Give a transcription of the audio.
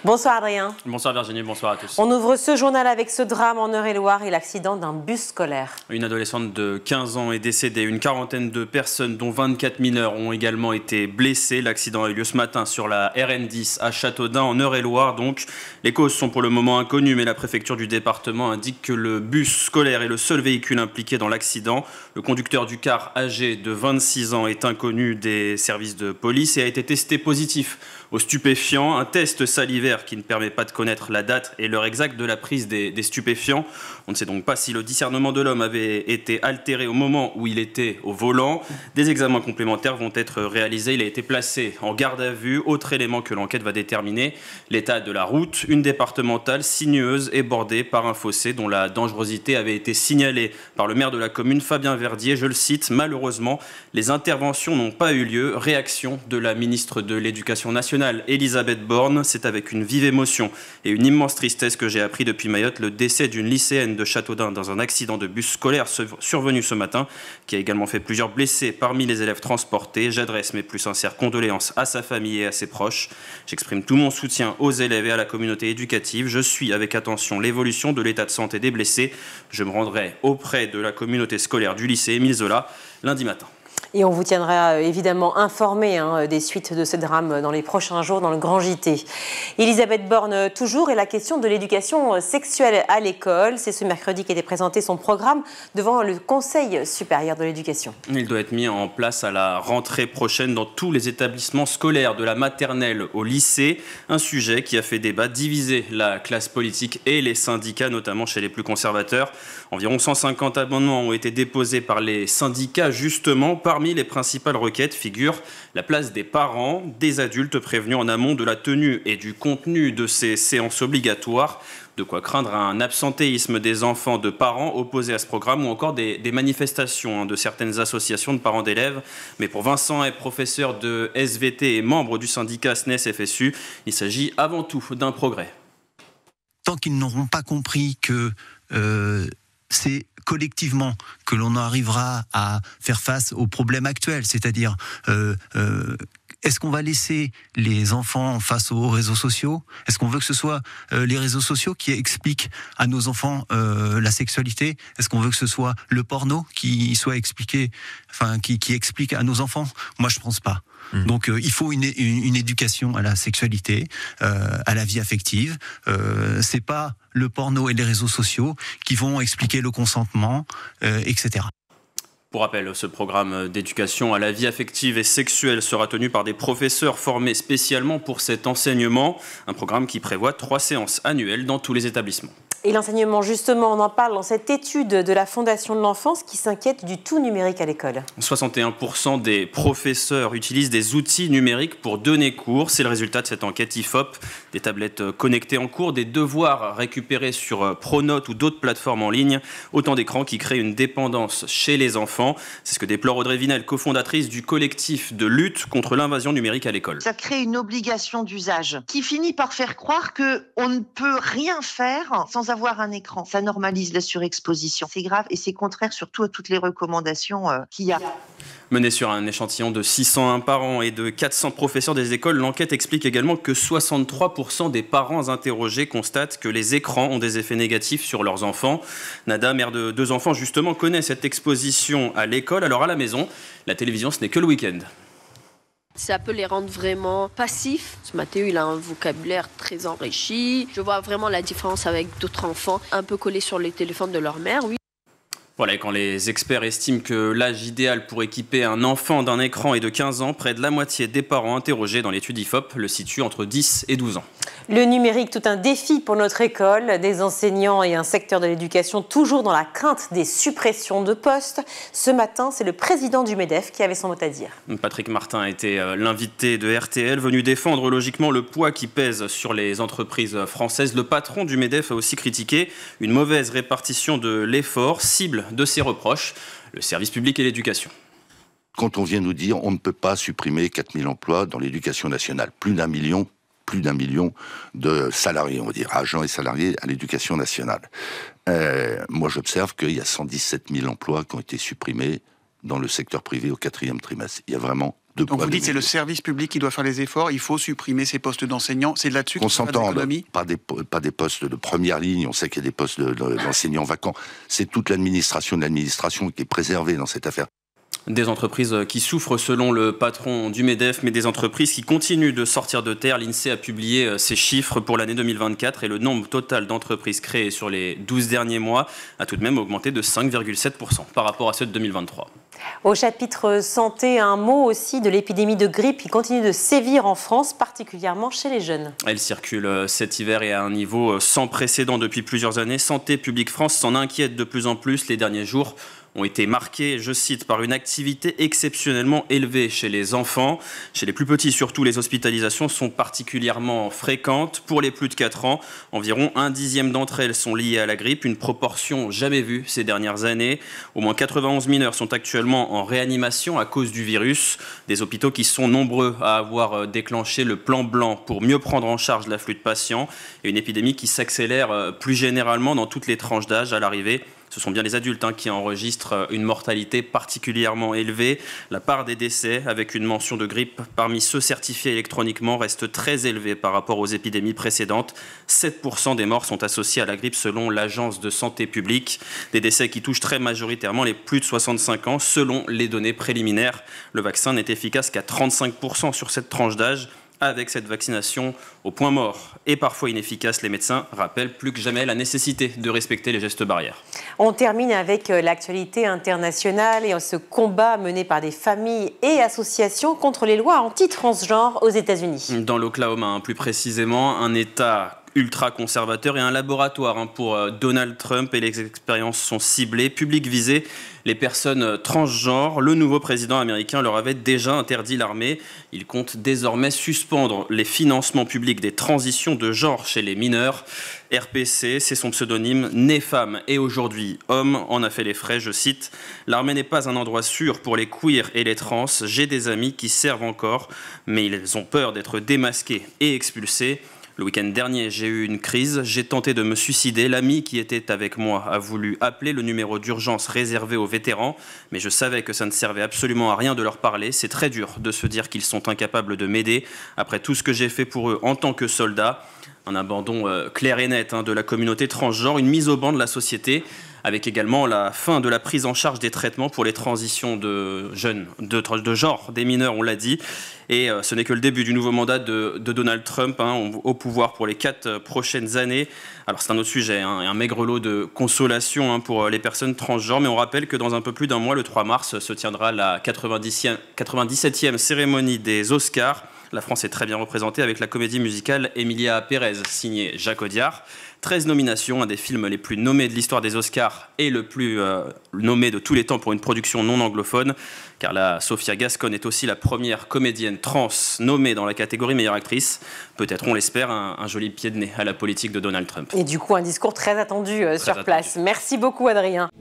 Bonsoir Adrien. Bonsoir Virginie, bonsoir à tous. On ouvre ce journal avec ce drame en Eure-et-Loire et l'accident d'un bus scolaire. Une adolescente de 15 ans est décédée. Une quarantaine de personnes, dont 24 mineurs, ont également été blessées. L'accident a eu lieu ce matin sur la RN10 à Châteaudun, en Eure-et-Loire. Donc, les causes sont pour le moment inconnues, mais la préfecture du département indique que le bus scolaire est le seul véhicule impliqué dans l'accident. Le conducteur du car, âgé de 26 ans, est inconnu des services de police et a été testé positif aux stupéfiants. Un test salivaire qui ne permet pas de connaître la date et l'heure exacte de la prise des stupéfiants. On ne sait donc pas si le discernement de l'homme avait été altéré au moment où il était au volant. Des examens complémentaires vont être réalisés. Il a été placé en garde à vue. Autre élément que l'enquête va déterminer, l'état de la route. Une départementale sinueuse et bordée par un fossé dont la dangerosité avait été signalée par le maire de la commune, Fabien Verdier. Je le cite, malheureusement, les interventions n'ont pas eu lieu. Réaction de la ministre de l'Éducation nationale, Elisabeth Borne. C'est avec une vive émotion et une immense tristesse que j'ai appris depuis Mayotte le décès d'une lycéenne de Châteaudun dans un accident de bus scolaire survenu ce matin, qui a également fait plusieurs blessés parmi les élèves transportés. J'adresse mes plus sincères condoléances à sa famille et à ses proches. J'exprime tout mon soutien aux élèves et à la communauté éducative. Je suis avec attention l'évolution de l'état de santé des blessés. Je me rendrai auprès de la communauté scolaire du lycée Émile Zola lundi matin. Et on vous tiendra évidemment informé des suites de ce drame dans les prochains jours dans le Grand JT. Elisabeth Borne toujours, et la question de l'éducation sexuelle à l'école. C'est ce mercredi qu'était présenté son programme devant le Conseil supérieur de l'éducation. Il doit être mis en place à la rentrée prochaine dans tous les établissements scolaires, de la maternelle au lycée. Un sujet qui a fait débat, diviser la classe politique et les syndicats, notamment chez les plus conservateurs. Environ 150 amendements ont été déposés par les syndicats, justement. Parmi les principales requêtes figure la place des parents, des adultes prévenus en amont de la tenue et du contenu de ces séances obligatoires. De quoi craindre un absentéisme des enfants de parents opposés à ce programme, ou encore des manifestations de certaines associations de parents d'élèves. Mais pour Vincent est professeur de SVT et membre du syndicat SNES-FSU, il s'agit avant tout d'un progrès. Tant qu'ils n'auront pas compris que c'est collectivement que l'on arrivera à faire face aux problèmes actuels, c'est-à-dire est-ce qu'on va laisser les enfants face aux réseaux sociaux? Est-ce qu'on veut que ce soit les réseaux sociaux qui expliquent à nos enfants la sexualité? Est-ce qu'on veut que ce soit le porno qui soit expliqué, qui explique à nos enfants? Moi, je pense pas. Donc il faut une éducation à la sexualité, à la vie affective. C'est pas le porno et les réseaux sociaux qui vont expliquer le consentement, etc. Pour rappel, ce programme d'éducation à la vie affective et sexuelle sera tenu par des professeurs formés spécialement pour cet enseignement. Un programme qui prévoit 3 séances annuelles dans tous les établissements. Et l'enseignement, justement, on en parle dans cette étude de la Fondation de l'enfance qui s'inquiète du tout numérique à l'école. 61% des professeurs utilisent des outils numériques pour donner cours. C'est le résultat de cette enquête IFOP. Des tablettes connectées en cours, des devoirs récupérés sur Pronote ou d'autres plateformes en ligne. Autant d'écrans qui créent une dépendance chez les enfants. C'est ce que déplore Audrey Vinel, cofondatrice du collectif de lutte contre l'invasion numérique à l'école. Ça crée une obligation d'usage qui finit par faire croire qu'on ne peut rien faire sans avoir un écran. Ça normalise la surexposition. C'est grave et c'est contraire surtout à toutes les recommandations qu'il y a. Menée sur un échantillon de 601 parents et de 400 professeurs des écoles, l'enquête explique également que 63% des parents interrogés constatent que les écrans ont des effets négatifs sur leurs enfants. Nada, mère de 2 enfants, justement, connaît cette exposition à l'école. Alors à la maison, la télévision, ce n'est que le week-end. Ça peut les rendre vraiment passifs. Mathéo, il a un vocabulaire très enrichi. Je vois vraiment la différence avec d'autres enfants un peu collés sur les téléphones de leur mère, oui. Voilà, et quand les experts estiment que l'âge idéal pour équiper un enfant d'un écran est de 15 ans, près de la moitié des parents interrogés dans l'étude IFOP le situent entre 10 et 12 ans. Le numérique, tout un défi pour notre école, des enseignants et un secteur de l'éducation toujours dans la crainte des suppressions de postes. Ce matin, c'est le président du MEDEF qui avait son mot à dire. Patrick Martin a été l'invité de RTL, venu défendre logiquement le poids qui pèse sur les entreprises françaises. Le patron du MEDEF a aussi critiqué une mauvaise répartition de l'effort, cible de ses reproches, le service public et l'éducation. Quand on vient nous dire on ne peut pas supprimer 4000 emplois dans l'éducation nationale, plus d'un million de salariés, on va dire, agents et salariés à l'éducation nationale. Moi, j'observe qu'il y a 117 000 emplois qui ont été supprimés dans le secteur privé au 4e trimestre. Il y a vraiment Donc vous dites c'est le service public qui doit faire les efforts, il faut supprimer ces postes d'enseignants, c'est là-dessus qu'on s'entend, l'économie ? Pas des postes de première ligne, on sait qu'il y a des postes d'enseignants vacants, c'est toute l'administration qui est préservée dans cette affaire. Des entreprises qui souffrent selon le patron du MEDEF, mais des entreprises qui continuent de sortir de terre. L'INSEE a publié ses chiffres pour l'année 2024 et le nombre total d'entreprises créées sur les 12 derniers mois a tout de même augmenté de 5,7% par rapport à ceux de 2023. Au chapitre santé, un mot aussi de l'épidémie de grippe qui continue de sévir en France, particulièrement chez les jeunes. Elle circule cet hiver et à un niveau sans précédent depuis plusieurs années. Santé publique France s'en inquiète de plus en plus. Les derniers jours ont été marqués, je cite, par une activité exceptionnellement élevée chez les enfants. Chez les plus petits surtout, les hospitalisations sont particulièrement fréquentes. Pour les plus de 4 ans, environ 1/10 d'entre elles sont liées à la grippe, une proportion jamais vue ces dernières années. Au moins 91 mineurs sont actuellement en réanimation à cause du virus. Des hôpitaux qui sont nombreux à avoir déclenché le plan blanc pour mieux prendre en charge l'afflux de patients et une épidémie qui s'accélère plus généralement dans toutes les tranches d'âge à l'arrivée. Ce sont bien les adultes qui enregistrent une mortalité particulièrement élevée. La part des décès avec une mention de grippe parmi ceux certifiés électroniquement reste très élevée par rapport aux épidémies précédentes. 7% des morts sont associés à la grippe selon l'Agence de santé publique. Des décès qui touchent très majoritairement les plus de 65 ans selon les données préliminaires. Le vaccin n'est efficace qu'à 35% sur cette tranche d'âge. Avec cette vaccination au point mort et parfois inefficace, les médecins rappellent plus que jamais la nécessité de respecter les gestes barrières. On termine avec l'actualité internationale et ce combat mené par des familles et associations contre les lois anti-transgenres aux États-Unis. Dans l'Oklahoma, plus précisément, un État ultra-conservateur et un laboratoire pour Donald Trump et les expériences sont ciblées. Public visé, les personnes transgenres. Le nouveau président américain leur avait déjà interdit l'armée. Il compte désormais suspendre les financements publics des transitions de genre chez les mineurs. RPC, c'est son pseudonyme, né femme et aujourd'hui homme, en a fait les frais, je cite. L'armée n'est pas un endroit sûr pour les queers et les trans. J'ai des amis qui servent encore, mais ils ont peur d'être démasqués et expulsés. Le week-end dernier, j'ai eu une crise, j'ai tenté de me suicider. L'ami qui était avec moi a voulu appeler le numéro d'urgence réservé aux vétérans, mais je savais que ça ne servait absolument à rien de leur parler. C'est très dur de se dire qu'ils sont incapables de m'aider après tout ce que j'ai fait pour eux en tant que soldat. Un abandon clair et net de la communauté transgenre, une mise au banc de la société, avec également la fin de la prise en charge des traitements pour les transitions de jeunes, de genre, des mineurs, on l'a dit. Et ce n'est que le début du nouveau mandat de Donald Trump au pouvoir pour les 4 prochaines années. Alors c'est un autre sujet, un maigre lot de consolation pour les personnes transgenres, mais on rappelle que dans un peu plus d'un mois, le 3 mars, se tiendra la 97e cérémonie des Oscars. La France est très bien représentée avec la comédie musicale Emilia Pérez, signée Jacques Audiard. 13 nominations, un des films les plus nommés de l'histoire des Oscars et le plus nommé de tous les temps pour une production non anglophone, car la Sofia Gascon est aussi la première comédienne trans nommée dans la catégorie meilleure actrice. Peut-être, on l'espère, un joli pied de nez à la politique de Donald Trump. Et du coup, un discours très attendu sur place. Merci beaucoup, Adrien.